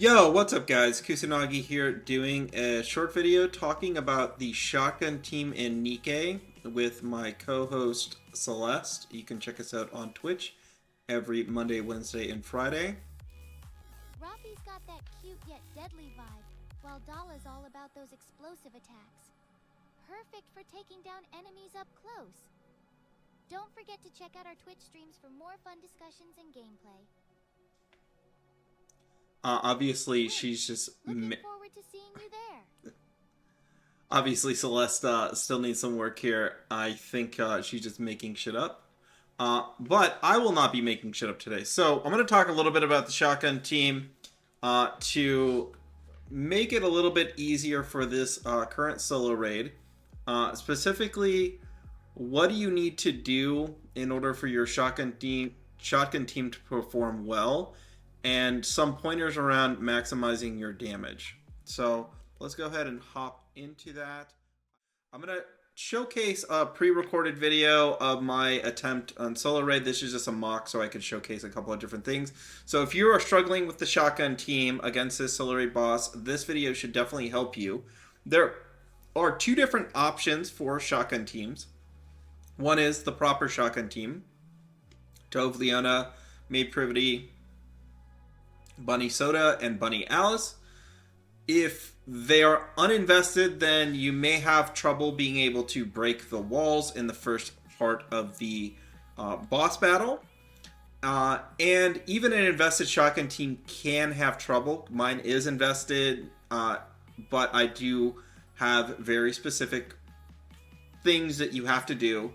Yo, what's up guys? Kusanagi here doing a short video talking about the shotgun team in NIKKE with my co-host Celeste. You can check us out on Twitch every Monday, Wednesday, and Friday. Rafi's got that cute yet deadly vibe, while Dala's all about those explosive attacks. Perfect for taking down enemies up close. Don't forget to check out our Twitch streams for more fun discussions and gameplay. Obviously, she's just... Looking forward to seeing you there. Obviously, Celeste still needs some work here. I think she's just making shit up. But I will not be making shit up today. So, I'm going to talk a little bit about the shotgun team to make it a little bit easier for this current solo raid. Specifically, what do you need to do in order for your shotgun team to perform well? And some pointers around maximizing your damage. So let's go ahead and hop into that. I'm going to showcase a pre-recorded video of my attempt on solo raid. This is just a mock so I could showcase a couple of different things. So if you are struggling with the shotgun team against this solo raid boss, this video should definitely help you. There are two different options for shotgun teams. One is the proper shotgun team. Tove, Leona, Maid, Privaty, Bunny Soda, and Bunny Alice. If they are uninvested, then you may have trouble being able to break the walls in the first part of the boss battle. And even an invested shotgun team can have trouble. Mine is invested, but I do have very specific things that you have to do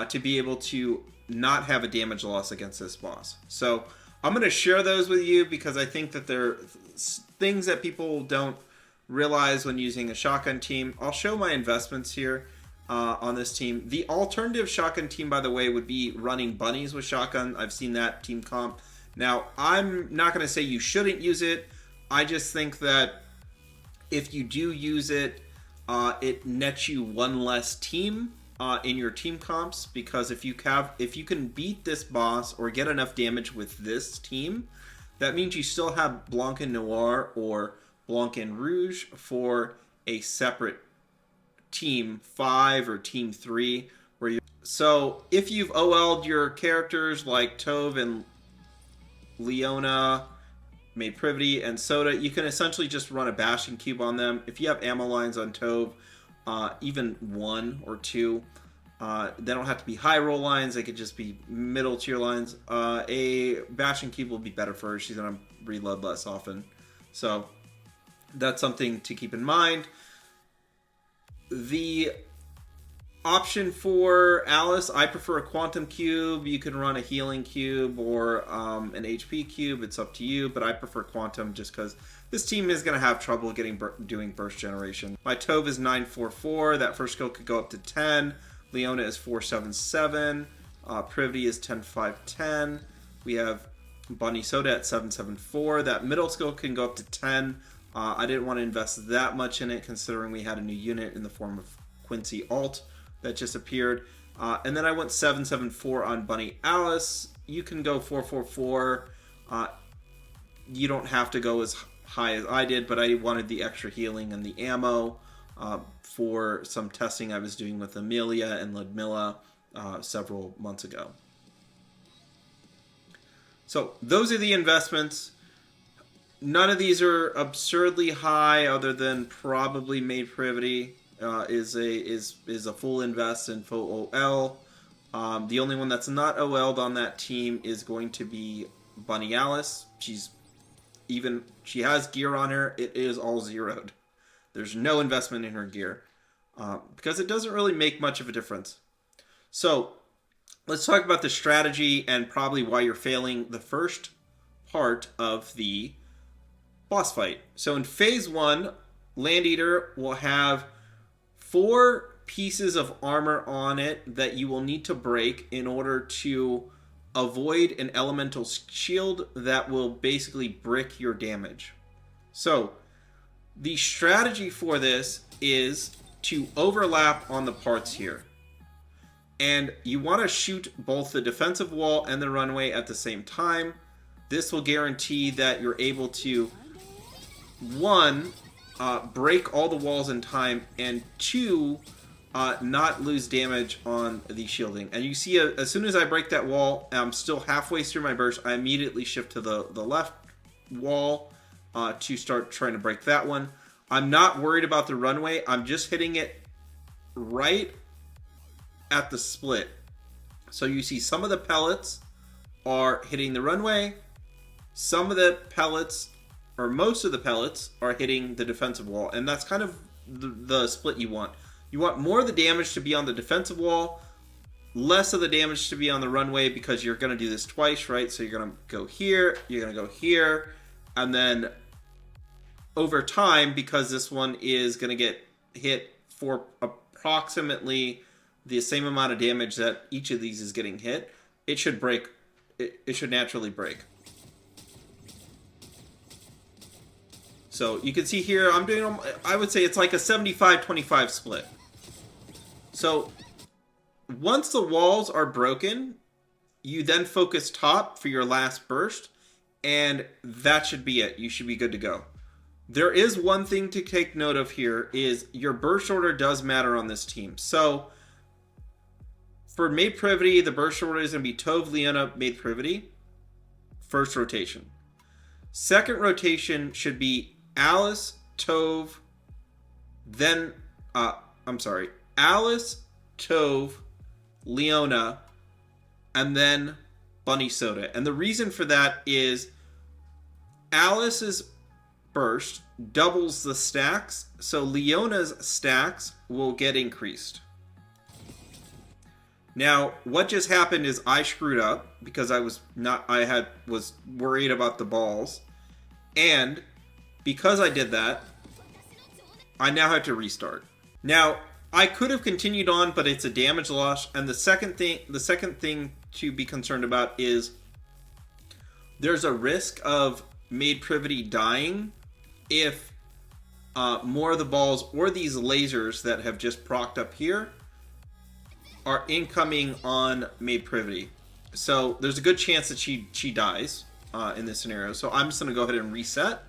to be able to not have a damage loss against this boss. So I'm going to share those with you because I think that they're things that people don't realize when using a shotgun team. I'll show my investments here on this team. The alternative shotgun team, by the way, would be running bunnies with shotgun. I've seen that team comp. Now, I'm not going to say you shouldn't use it. I just think that if you do use it, it nets you one less team in your team comps, because if you can beat this boss or get enough damage with this team, that means you still have Blanc and Noir or Blanc and Rouge for a separate team 5 or team 3 where you. So if you've OL'd your characters like Tove and Leona, Maid, Privaty, and Soda, you can essentially just run a bashing cube on them. If you have ammo lines on Tove, even 1 or 2, they don't have to be high roll lines, they could just be middle tier lines. A bashing cube will be better for her. She's gonna reload less often, so that's something to keep in mind. The option for Alice, I prefer a quantum cube. You can run a healing cube or an HP cube, it's up to you, but I prefer quantum just because this team is going to have trouble doing burst generation. My Tove is 944, that first skill could go up to 10. Leona is 477, Privaty is 10510. We have Bunny Soda at 774. That middle skill can go up to 10. I didn't want to invest that much in it considering we had a new unit in the form of Quincy Alt that just appeared. And then I went 774 on Bunny Alice. You can go 444. You don't have to go as high as I did, but I wanted the extra healing and the ammo for some testing I was doing with Amelia and Ludmilla several months ago. So those are the investments. None of these are absurdly high, other than probably Maid Privaty is a full invest in full OL. The only one that's not OL'd on that team is going to be Bunny Alice. She has gear on her. It is all zeroed. There's no investment in her gear because it doesn't really make much of a difference. So let's talk about the strategy and probably why you're failing the first part of the boss fight. So in phase 1, Land Eater will have 4 pieces of armor on it that you will need to break in order to avoid an elemental shield that will basically brick your damage. So the strategy for this is to overlap on the parts here. And you want to shoot both the defensive wall and the runway at the same time. This will guarantee that you're able to one, break all the walls in time, and two, not lose damage on the shielding. And you see, as soon as I break that wall, I'm still halfway through my burst, I immediately shift to the left wall to start trying to break that one. I'm not worried about the runway. I'm just hitting it right at the split. So you see some of the pellets are hitting the runway. Some of the pellets, or most of the pellets, are hitting the defensive wall. And that's kind of the split you want. You want more of the damage to be on the defensive wall, less of the damage to be on the runway, because you're going to do this twice, right? So you're going to go here, you're going to go here, and then over time, because this one is going to get hit for approximately the same amount of damage that each of these is getting hit, it should break. It should naturally break. So you can see here, I'm doing, I would say it's like a 75-25 split. So once the walls are broken, you then focus top for your last burst, and that should be it. You should be good to go. There is one thing to take note of here, is your burst order does matter on this team. So for Maid Privaty, the burst order is going to be Tove, Leona, Maid Privaty. First rotation. Second rotation should be Alice, Tove, then, Alice, Tove, Leona, and then Bunny Soda. And the reason for that is Alice's burst doubles the stacks, so Leona's stacks will get increased. Now, what just happened is I screwed up because I was worried about the balls, and because I did that, I now have to restart. Now, I could have continued on, but it's a damage loss, and the second thing to be concerned about is there's a risk of Maid Privaty dying if more of the balls or these lasers that have just procced up here are incoming on Maid Privaty. So there's a good chance that she dies in this scenario. So I'm just going to go ahead and reset,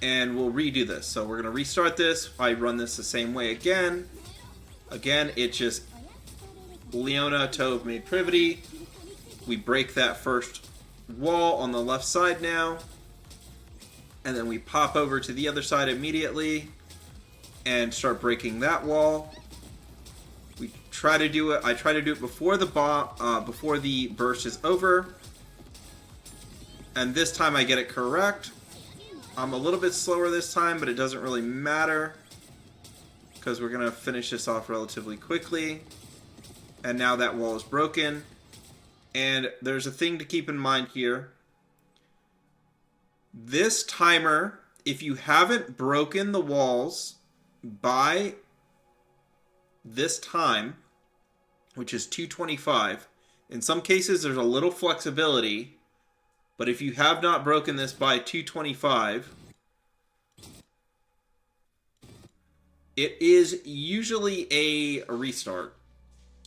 and we'll redo this. So we're going to restart this. I run this the same way again. Again, it's just Leona, Tove, Maid Privaty. We break that first wall on the left side now. And then we pop over to the other side immediately and start breaking that wall. We try to do it. I try to do it before the burst is over. And this time I get it correct. I'm a little bit slower this time, but it doesn't really matter because we're going to finish this off relatively quickly. And now that wall is broken. And there's a thing to keep in mind here. This timer, if you haven't broken the walls by this time, which is 225, in some cases there's a little flexibility, but if you have not broken this by 225, it is usually a restart.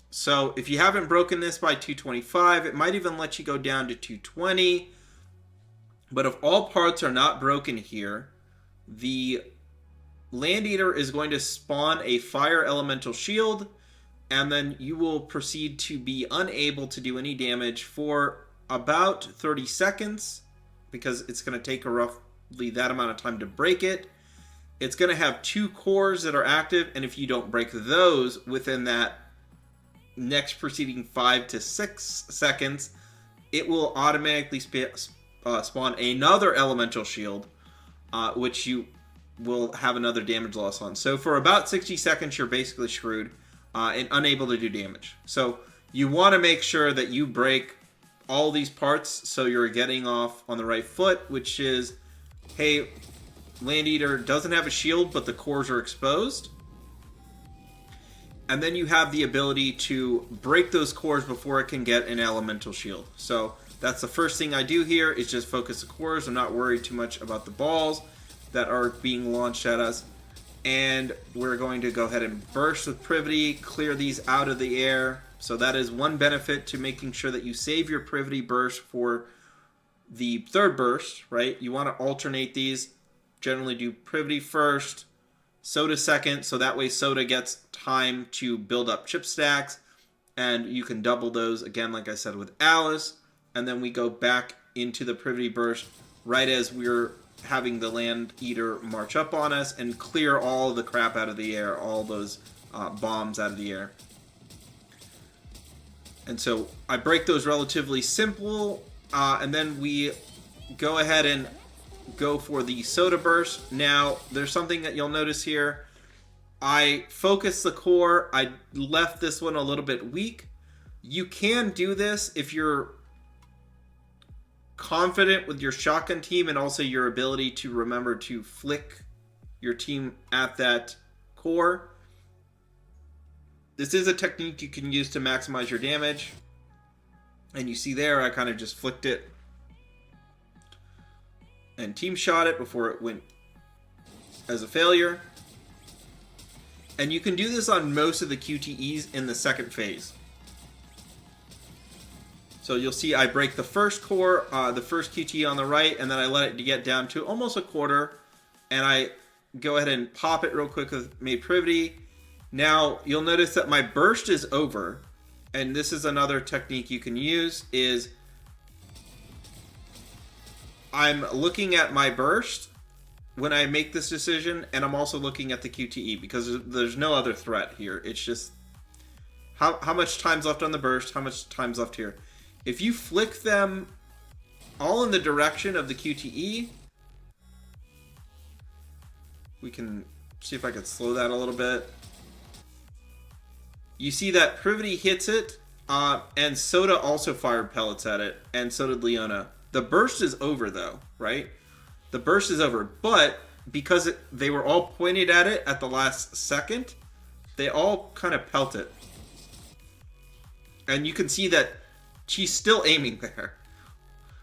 So if you haven't broken this by 225, it might even let you go down to 220. But if all parts are not broken here, the Land Eater is going to spawn a Fire Elemental Shield, and then you will proceed to be unable to do any damage for about 30 seconds, because it's going to take roughly that amount of time to break it. It's going to have 2 cores that are active, and if you don't break those within that next preceding 5 to 6 seconds, it will automatically spawn another elemental shield, which you will have another damage loss on. So for about 60 seconds, you're basically screwed and unable to do damage. So you want to make sure that you break all these parts so you're getting off on the right foot, which is, hey, Land Eater doesn't have a shield, but the cores are exposed. And then you have the ability to break those cores before it can get an elemental shield. So that's the first thing I do here, is just focus the cores. I'm not worried too much about the balls that are being launched at us. And we're going to go ahead and burst with Privaty, clear these out of the air. So that is one benefit to making sure that you save your Privaty burst for the third burst, right? You want to alternate these. generally do Privaty first, Soda second, so that way Soda gets time to build up chip stacks, and you can double those again, like I said, with Alice, and then we go back into the Privaty burst right as we're having the Land Eater march up on us and clear all the crap out of the air, all those bombs out of the air. And so I break those relatively simple, and then we go ahead and go for the Soda burst. Now, there's something that you'll notice here. I focused the core. I left this one a little bit weak. You can do this if you're confident with your shotgun team and also your ability to remember to flick your team at that core. This is a technique you can use to maximize your damage. And you see there, I kind of just flicked it and team shot it before it went as a failure. And you can do this on most of the QTEs in the second phase. So you'll see I break the first core, the first QTE on the right, and then I let it get down to almost a quarter. And I go ahead and pop it real quick with Maid Privaty. Now, you'll notice that my burst is over. And this is another technique you can use, is I'm looking at my burst when I make this decision, and I'm also looking at the QTE, because there's no other threat here. It's just how much time's left on the burst, how much time's left here. If you flick them all in the direction of the QTE, we can see if I can slow that a little bit. You see that Privaty hits it, and Soda also fired pellets at it, and so did Leona. The burst is over, though, right? The burst is over, but because they were all pointed at it at the last second, they all kind of pelt it. And you can see that she's still aiming there.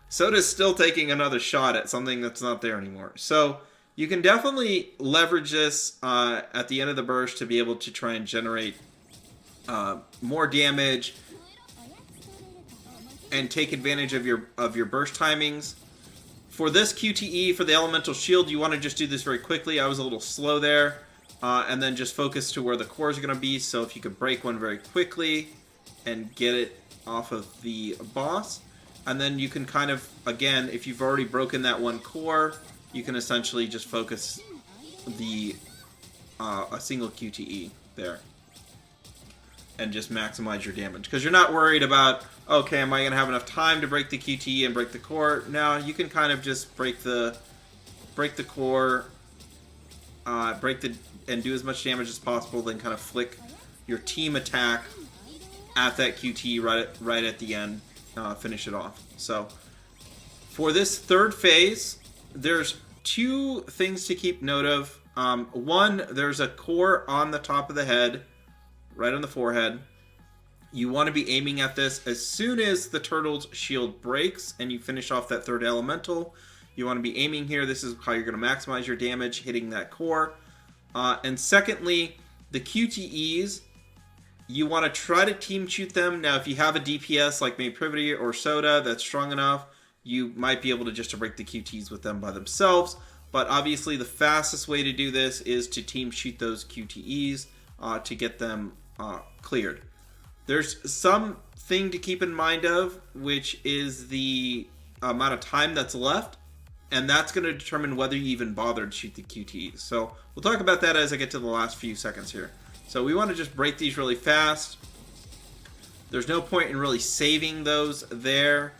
Soda's still taking another shot at something that's not there anymore. So you can definitely leverage this at the end of the burst to be able to try and generate more damage and take advantage of your burst timings. For this QTE, for the elemental shield, you want to just do this very quickly. I was a little slow there, and then just focus to where the cores are going to be. So if you could break one very quickly and get it off of the boss, and then you can kind of, again, if you've already broken that one core, you can essentially just focus the a single QTE there and just maximize your damage, because you're not worried about, okay, am I going to have enough time to break the QTE and break the core? Now you can kind of just break the core, and do as much damage as possible, then kind of flick your team attack at that QTE right at the end, finish it off. So for this third phase, there's two things to keep note of. One, there's a core on the top of the head, right on the forehead. You want to be aiming at this as soon as the turtle's shield breaks and you finish off that third elemental. You want to be aiming here. This is how you're going to maximize your damage, hitting that core. And secondly, the QTEs, you want to try to team shoot them. Now, if you have a DPS like Maid Privaty or Soda that's strong enough, you might be able to break the QTEs with them by themselves. But obviously, the fastest way to do this is to team shoot those QTEs to get them cleared. There's something to keep in mind of, which is the amount of time that's left, and that's going to determine whether you even bother to shoot the QTEs. So we'll talk about that as I get to the last few seconds here. So we want to just break these really fast. There's no point in really saving those there.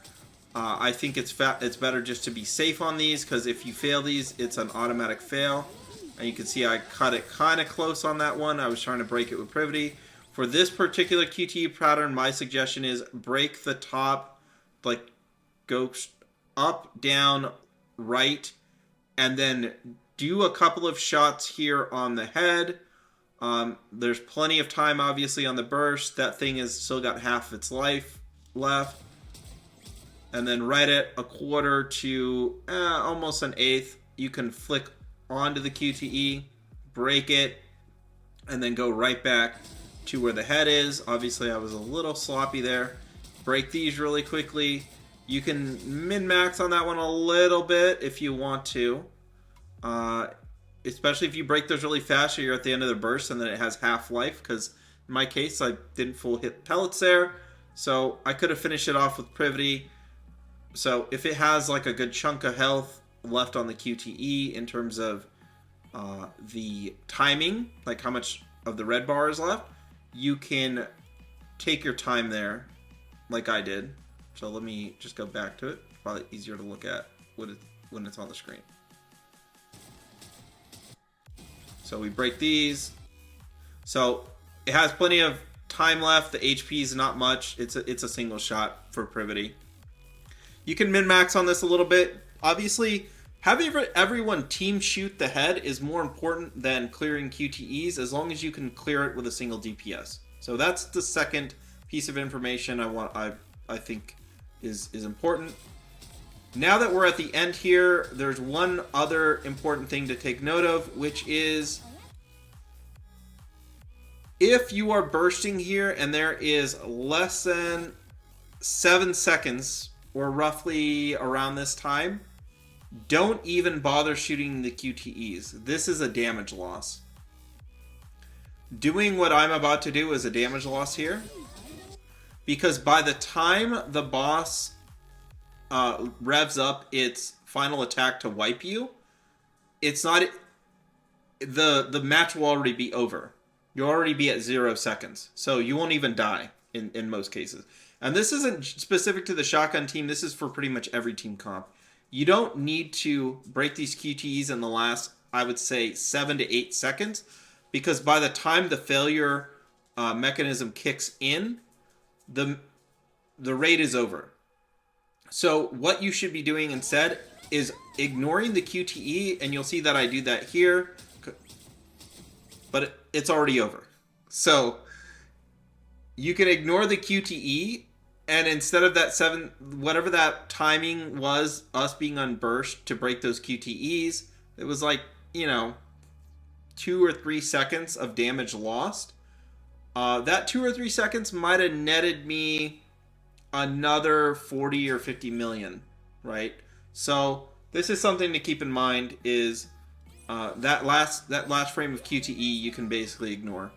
I think it's better just to be safe on these, because if you fail these, it's an automatic fail. And you can see I cut it kind of close on that one. I was trying to break it with Privaty. For this particular QTE pattern, my suggestion is break the top, like go up, down, right, and then do a couple of shots here on the head. There's plenty of time, obviously, on the burst. That thing has still got half its life left. And then right at a quarter to almost an eighth, you can flick onto the QTE, break it, and then go right back to where the head is. Obviously, I was a little sloppy there. Break these really quickly. You can min-max on that one a little bit if you want to. Especially if you break those really fast or you're at the end of the burst and then it has half life, because in my case I didn't full hit pellets there, so I could have finished it off with Privaty. So if it has like a good chunk of health left on the QTE in terms of the timing, like how much of the red bar is left, you can take your time there like I did. So let me just go back to it. Probably easier to look at when it's on the screen. So we break these. So it has plenty of time left. The HP is not much. It's a single shot for Privaty. You can min-max on this a little bit. Obviously, having everyone team shoot the head is more important than clearing QTEs, as long as you can clear it with a single DPS. So that's the second piece of information I think is important. Now that we're at the end here, there's one other important thing to take note of, which is if you are bursting here and there is less than 7 seconds, or roughly around this time, don't even bother shooting the QTEs. This is a damage loss. Doing what I'm about to do is a damage loss here, because by the time the boss revs up its final attack to wipe you, it's not, the match will already be over. You'll already be at 0 seconds, so you won't even die in most cases. And this isn't specific to the shotgun team, this is for pretty much every team comp. You don't need to break these QTEs in the last, I would say, 7 to 8 seconds, because by the time the failure mechanism kicks in, the raid is over. So what you should be doing instead is ignoring the QTE, and you'll see that I do that here, but it's already over. So you can ignore the QTE, and instead of that 7, whatever that timing was, us being on burst to break those QTEs, it was like, 2 or 3 seconds of damage lost. That 2 or 3 seconds might have netted me another 40 or 50 million, right? So this is something to keep in mind, is that last frame of QTE you can basically ignore.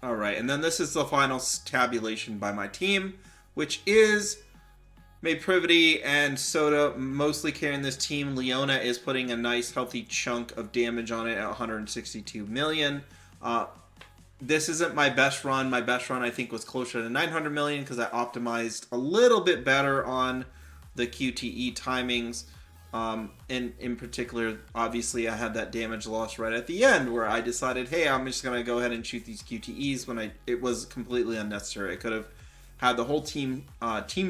Alright, and then this is the final tabulation by my team, which is Maid, Privaty, and Soda mostly carrying this team. Leona is putting a nice healthy chunk of damage on it at 162 million. This isn't my best run. My best run, I think, was closer to 900 million because I optimized a little bit better on the QTE timings. And in particular, obviously, I had that damage loss right at the end where I decided, hey, I'm just going to go ahead and shoot these QTEs when it was completely unnecessary. I could have had the whole team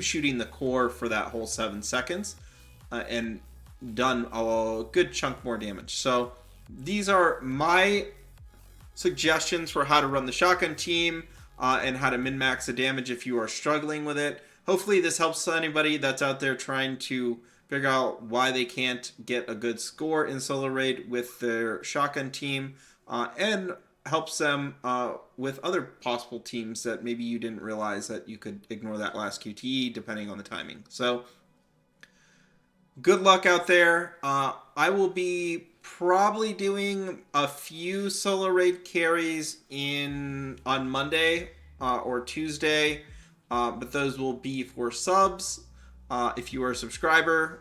shooting the core for that whole 7 seconds and done a good chunk more damage. So these are my suggestions for how to run the shotgun team and how to min-max the damage if you are struggling with it. Hopefully this helps anybody that's out there trying to figure out why they can't get a good score in solo raid with their shotgun team, and helps them with other possible teams that maybe you didn't realize that you could ignore that last QTE depending on the timing. So good luck out there. I will be probably doing a few solo raid carries on Monday or Tuesday, but those will be for subs. If you are a subscriber,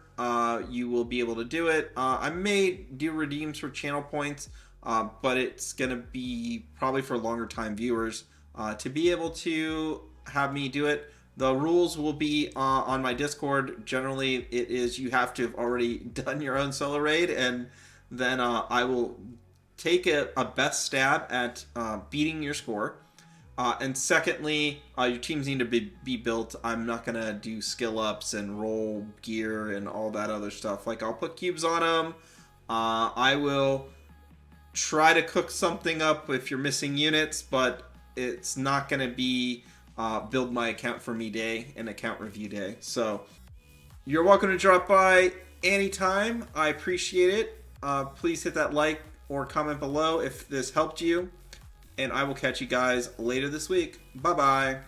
you will be able to do it. I may do redeems for channel points, but it's going to be probably for longer time viewers to be able to have me do it. The rules will be on my Discord. Generally, it is you have to have already done your own solo raid, and then I will take a best stab at beating your score. And secondly, your teams need to be built. I'm not going to do skill ups and roll gear and all that other stuff. Like, I'll put cubes on them. I will try to cook something up if you're missing units, but it's not going to be build my account for me day and account review day. So you're welcome to drop by anytime. I appreciate it. Please hit that like or comment below if this helped you. And I will catch you guys later this week. Bye-bye.